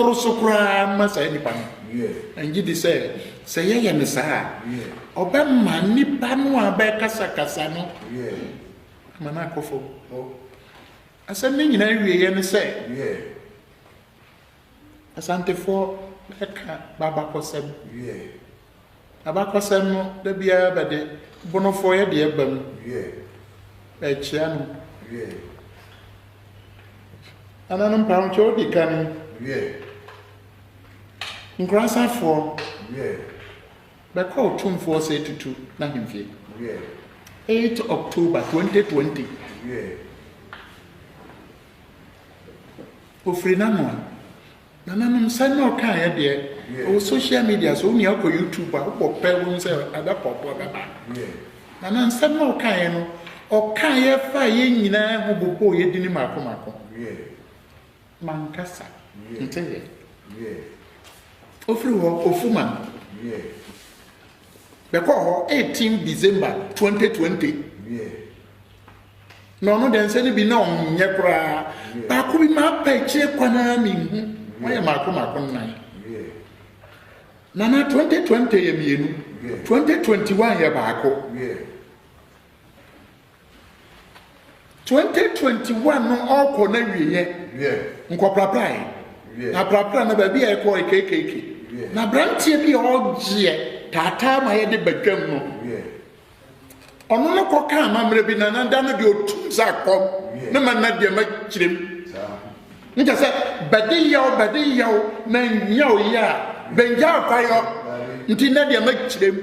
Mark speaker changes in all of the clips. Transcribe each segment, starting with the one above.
Speaker 1: no so kra ma sa nipa no anji di say ye ne saa oba ma nipa no aba kasa no mana akofo asem ni nyina wie ye ne say Asante for eka baba kosem baba kosem no da bia bade bonofo ye de ebam e chia no ananum pam cho di kan ngrasa for be call tum for say tutu na himfie 8 October 2020 ofrina no nananum sanno kan ye de o social media so ni akọ YouTube a ko pe won say ada popo baba nanan sanno kan ye no o kan ye fa ye nyina ho bobo ye dini mako mankasa nteye ofri wo ofuman be ko 18 December 2020 no den se ni bi na onye kra ba ko bi ma pa chie kwana mi hu why mako nan nana 2020 ye mienu 2021 ye baako 2021 no oko na wiye nkopra na prapra na ba bi e ko ekekeke na brantie bi ogie tata ma ye de badwam no ono no ko ka amamre bi na nda no de otum za kom na man na de ma kirem nja se badi yaw na nyaw ya benja fayo nti na de ma kirem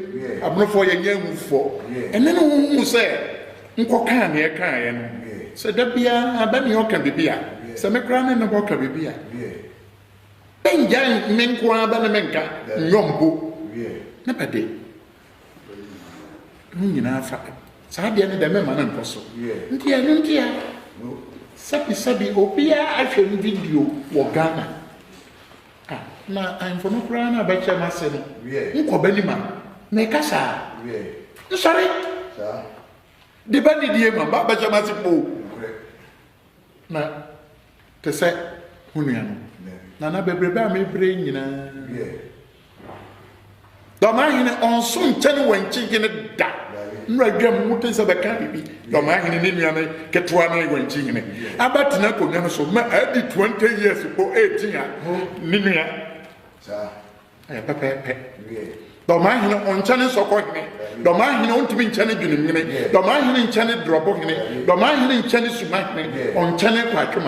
Speaker 1: abnofo ye nyamufo ene no hu se nko ka na ye ka ye no se da bia abani o ka bibia se me kra na bo ka bibia benja menko abana menka nyombo na bade nyina fa sa de ne de me mana nkoso ntia sabi obia ahwe video wo Ghana na amfo no kra na ba che na se no nko bani ma na kasa sorry de bani die ma ba che ma se po na te se hunia no na bebrebe a me bre nyina doma hine onso nkyene wanchi gine da nra dwam mutin se beka bibi doma hine ne nuane ketwa na wanchi hine abatena konwa no so ma adi 20 years ko 18 a ne nua sa pepe doma hine onkyene sokọ hine doma hine ontimi nkyene dwunim hine doma hine nkyene drobo hine doma hine nkyene suma hine onkyene kwatwema